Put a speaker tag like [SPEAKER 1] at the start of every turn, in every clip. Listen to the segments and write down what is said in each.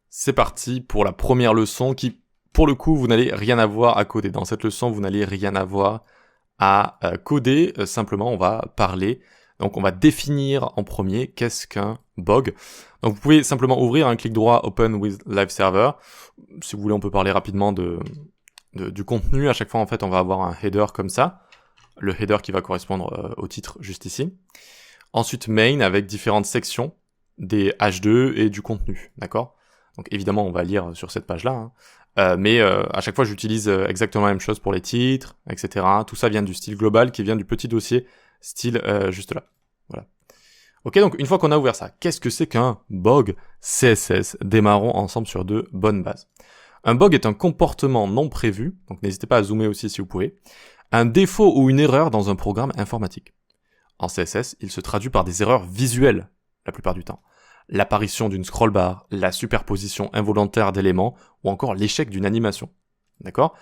[SPEAKER 1] C'est parti pour la première leçon qui, pour le coup, vous n'allez rien avoir à coder. Dans cette leçon, vous n'allez rien avoir à coder. Simplement, on va parler. Donc, on va définir en premier qu'est-ce qu'un bug. Donc, vous pouvez simplement ouvrir un clic droit Open with Live Server. Si vous voulez, on peut parler rapidement du contenu. À chaque fois, en fait, on va avoir un header comme ça. Le header qui va correspondre au titre juste ici. Ensuite, main avec différentes sections, des H2 et du contenu, d'accord ? Donc évidemment, on va lire sur cette page-là, mais à chaque fois, j'utilise exactement la même chose pour les titres, etc. Tout ça vient du style global qui vient du petit dossier style juste là. Voilà. Ok, donc une fois qu'on a ouvert ça, qu'est-ce que c'est qu'un bug CSS ? Démarrons ensemble sur de bonnes bases. Un bug est un comportement non prévu, donc n'hésitez pas à zoomer aussi si vous pouvez, un défaut ou une erreur dans un programme informatique. En CSS, il se traduit par des erreurs visuelles, la plupart du temps. L'apparition d'une scrollbar, la superposition involontaire d'éléments, ou encore l'échec d'une animation. D'accord ?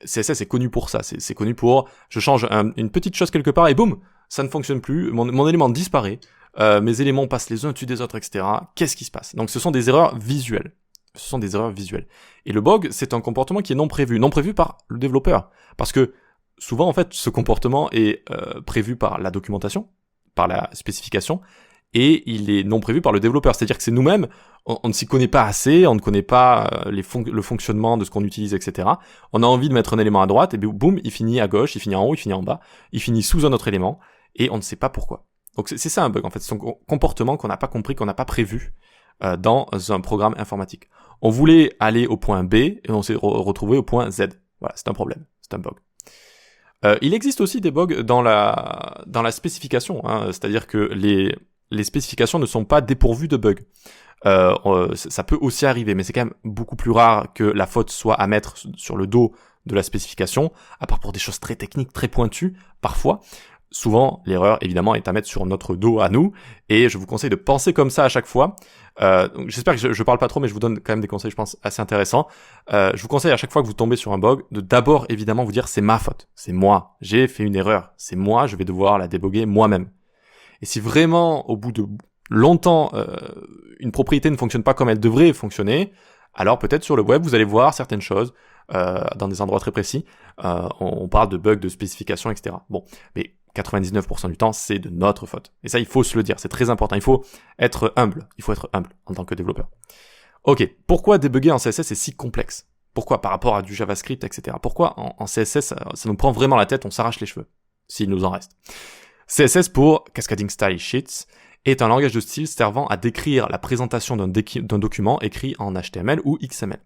[SPEAKER 1] CSS est connu pour ça, c'est connu pour, je change une petite chose quelque part et boum, ça ne fonctionne plus, mon élément disparaît, mes éléments passent les uns dessus des autres, etc. Qu'est-ce qui se passe ? Donc ce sont des erreurs visuelles. Et le bug, c'est un comportement qui est non prévu par le développeur. Parce que souvent, en fait, ce comportement est prévu par la documentation, par la spécification, et il est non prévu par le développeur. C'est-à-dire que c'est nous-mêmes, on ne s'y connaît pas assez, on ne connaît pas le fonctionnement de ce qu'on utilise, etc. On a envie de mettre un élément à droite, et boum, il finit à gauche, il finit en haut, il finit en bas, il finit sous un autre élément, et on ne sait pas pourquoi. Donc c'est ça un bug, en fait. C'est un comportement qu'on n'a pas compris, qu'on n'a pas prévu dans un programme informatique. On voulait aller au point B, et on s'est retrouvé au point Z. Voilà, c'est un problème, c'est un bug. Il existe aussi des bugs dans la spécification, c'est-à-dire que les spécifications ne sont pas dépourvues de bugs. Ça peut aussi arriver, mais c'est quand même beaucoup plus rare que la faute soit à mettre sur le dos de la spécification, à part pour des choses très techniques, très pointues, parfois. Souvent, l'erreur, évidemment, est à mettre sur notre dos à nous, et je vous conseille de penser comme ça à chaque fois. Donc j'espère que je parle pas trop, mais je vous donne quand même des conseils, je pense, assez intéressants. Je vous conseille à chaque fois que vous tombez sur un bug, de d'abord, évidemment, vous dire c'est ma faute, c'est moi, j'ai fait une erreur, c'est moi, je vais devoir la déboguer moi-même. Et si vraiment, au bout de longtemps, une propriété ne fonctionne pas comme elle devrait fonctionner, alors peut-être sur le web, vous allez voir certaines choses, dans des endroits très précis, on parle de bugs de spécification, etc. Bon, mais 99% du temps, c'est de notre faute. Et ça, il faut se le dire, c'est très important. Il faut être humble en tant que développeur. Ok, pourquoi débugger en CSS est si complexe ? Pourquoi par rapport à du JavaScript, etc. Pourquoi en CSS, ça nous prend vraiment la tête, on s'arrache les cheveux, s'il nous en reste. CSS pour Cascading Style Sheets est un langage de style servant à décrire la présentation d'un document écrit en HTML ou XML.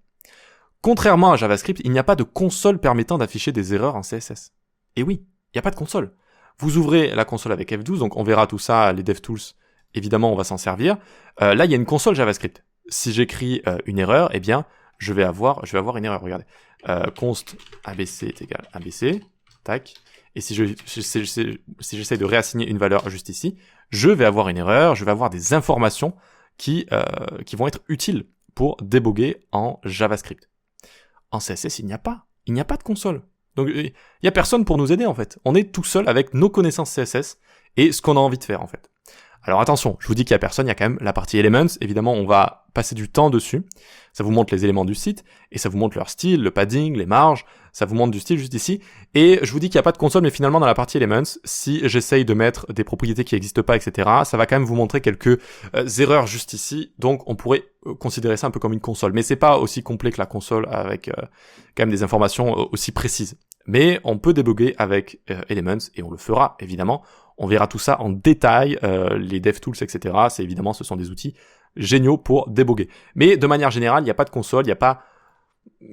[SPEAKER 1] Contrairement à JavaScript, il n'y a pas de console permettant d'afficher des erreurs en CSS. Et oui, il n'y a pas de console. Vous ouvrez la console avec F12, donc on verra tout ça, les DevTools, évidemment on va s'en servir. Là il y a une console JavaScript. Si j'écris une erreur, eh bien je vais avoir une erreur, regardez. Const ABC est égal ABC, tac. Et si j'essaie de réassigner une valeur juste ici, je vais avoir une erreur, je vais avoir des informations qui vont être utiles pour déboguer en JavaScript. En CSS, il n'y a pas de console. Donc il y a personne pour nous aider en fait. On est tout seul avec nos connaissances CSS et ce qu'on a envie de faire en fait. Alors attention, je vous dis qu'il y a personne, il y a quand même la partie Elements, évidemment on va passer du temps dessus. Ça vous montre les éléments du site et ça vous montre leur style, le padding, les marges, ça vous montre du style juste ici. Et je vous dis qu'il n'y a pas de console, mais finalement dans la partie Elements, si j'essaye de mettre des propriétés qui n'existent pas, etc., ça va quand même vous montrer quelques erreurs juste ici. Donc on pourrait considérer ça un peu comme une console. Mais c'est pas aussi complet que la console avec quand même des informations aussi précises. Mais on peut déboguer avec Elements et on le fera évidemment. On verra tout ça en détail, les DevTools, etc. C'est évidemment, ce sont des outils géniaux pour déboguer. Mais de manière générale, il n'y a pas de console, il n'y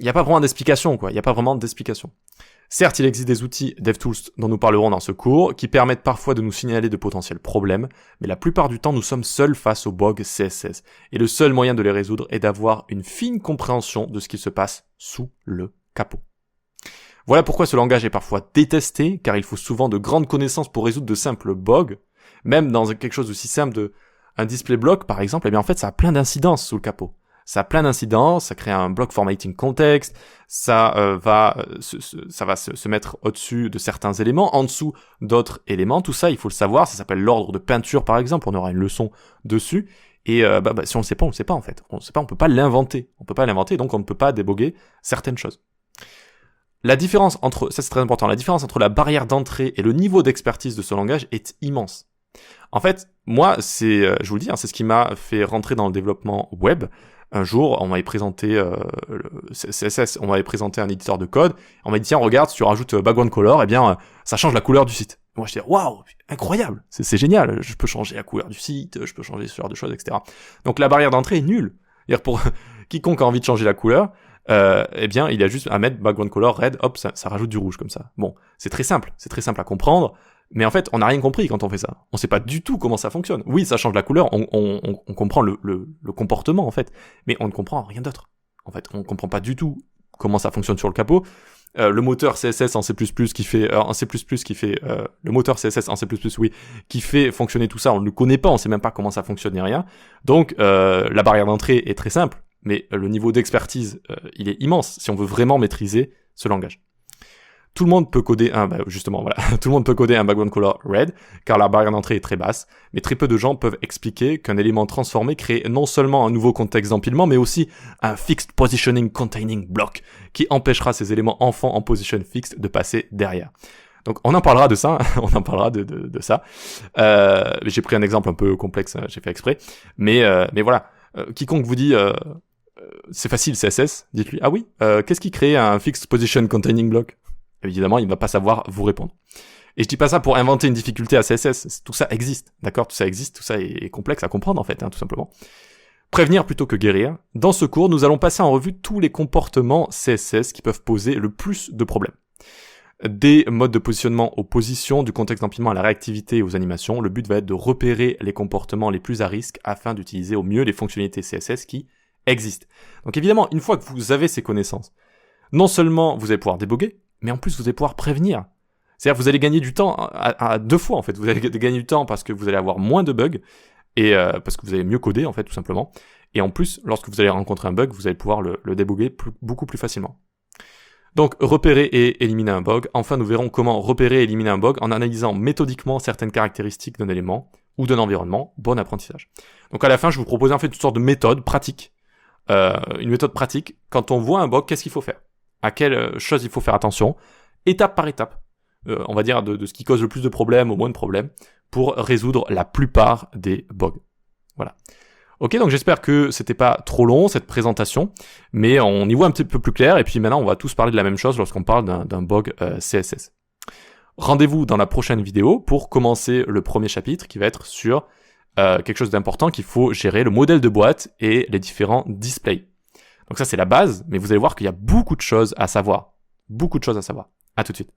[SPEAKER 1] a pas vraiment d'explication, quoi. Il n'y a pas vraiment d'explication. Certes, il existe des outils DevTools dont nous parlerons dans ce cours, qui permettent parfois de nous signaler de potentiels problèmes, mais la plupart du temps, nous sommes seuls face aux bugs CSS. Et le seul moyen de les résoudre est d'avoir une fine compréhension de ce qui se passe sous le capot. Voilà pourquoi ce langage est parfois détesté, car il faut souvent de grandes connaissances pour résoudre de simples bugs. Même dans quelque chose aussi simple un display block, par exemple, eh bien en fait ça a plein d'incidences sous le capot. Ça a plein d'incidences, ça crée un block formatting context, ça va se mettre au-dessus de certains éléments, en dessous d'autres éléments. Tout ça, il faut le savoir, ça s'appelle l'ordre de peinture par exemple, on aura une leçon dessus. Et si on le sait pas, on le sait pas en fait. On le sait pas, on peut pas l'inventer. On peut pas l'inventer, donc on ne peut pas déboguer certaines choses. La différence entre, ça c'est très important, la différence entre la barrière d'entrée et le niveau d'expertise de ce langage est immense. En fait, moi, je vous le dis, c'est ce qui m'a fait rentrer dans le développement web. Un jour, on m'avait présenté le CSS, on m'avait présenté un éditeur de code. On m'a dit, tiens, regarde, si tu rajoutes background color, ça change la couleur du site. Moi, je dis, waouh, incroyable, c'est génial. Je peux changer la couleur du site, je peux changer ce genre de choses, etc. Donc, la barrière d'entrée est nulle. C'est-à-dire pour quiconque a envie de changer la couleur, il a juste à mettre background color red, hop, ça rajoute du rouge comme ça. Bon, c'est très simple à comprendre. Mais en fait, on n'a rien compris quand on fait ça. On sait pas du tout comment ça fonctionne. Oui, ça change la couleur, on comprend le comportement en fait, mais on ne comprend rien d'autre. En fait, on comprend pas du tout comment ça fonctionne sur le capot. Le moteur CSS en C++ qui fait le moteur CSS en C++, oui, qui fait fonctionner tout ça, on ne le connaît pas, on sait même pas comment ça fonctionne ni rien. Donc la barrière d'entrée est très simple, mais le niveau d'expertise il est immense si on veut vraiment maîtriser ce langage. Tout le monde peut coder tout le monde peut coder un background color red, car la barrière d'entrée est très basse, mais très peu de gens peuvent expliquer qu'un élément transformé crée non seulement un nouveau contexte d'empilement, mais aussi un fixed positioning containing block, qui empêchera ces éléments enfants en position fixed de passer derrière. Donc on en parlera de ça, on en parlera de ça. J'ai pris un exemple un peu complexe, j'ai fait exprès, mais voilà. Quiconque vous dit c'est facile CSS, dites-lui ah oui, qu'est-ce qui crée un fixed position containing block? Évidemment, il ne va pas savoir vous répondre. Et je dis pas ça pour inventer une difficulté à CSS, tout ça existe, d'accord? Tout ça existe, tout ça est complexe à comprendre en fait, tout simplement. Prévenir plutôt que guérir. Dans ce cours, nous allons passer en revue tous les comportements CSS qui peuvent poser le plus de problèmes. Des modes de positionnement aux positions, du contexte d'empilement à la réactivité et aux animations, le but va être de repérer les comportements les plus à risque afin d'utiliser au mieux les fonctionnalités CSS qui existent. Donc évidemment, une fois que vous avez ces connaissances, non seulement vous allez pouvoir déboguer, mais en plus vous allez pouvoir prévenir. C'est-à-dire que vous allez gagner du temps à deux fois en fait. Vous allez gagner du temps parce que vous allez avoir moins de bugs et parce que vous allez mieux coder en fait tout simplement. Et en plus, lorsque vous allez rencontrer un bug, vous allez pouvoir le déboguer beaucoup plus facilement. Donc repérer et éliminer un bug. Enfin, nous verrons comment repérer et éliminer un bug en analysant méthodiquement certaines caractéristiques d'un élément ou d'un environnement. Bon apprentissage. Donc à la fin, je vous propose en fait une sorte de méthode pratique. Une méthode pratique. Quand on voit un bug, qu'est-ce qu'il faut faire? À quelle chose il faut faire attention, étape par étape, on va dire de ce qui cause le plus de problèmes au moins de problèmes, pour résoudre la plupart des bugs. Voilà. Ok, donc j'espère que c'était pas trop long cette présentation, mais on y voit un petit peu plus clair, et puis maintenant on va tous parler de la même chose lorsqu'on parle d'un bug CSS. Rendez-vous dans la prochaine vidéo pour commencer le premier chapitre qui va être sur quelque chose d'important qu'il faut gérer, le modèle de boîte et les différents displays. Donc ça, c'est la base, mais vous allez voir qu'il y a beaucoup de choses à savoir. Beaucoup de choses à savoir. À tout de suite.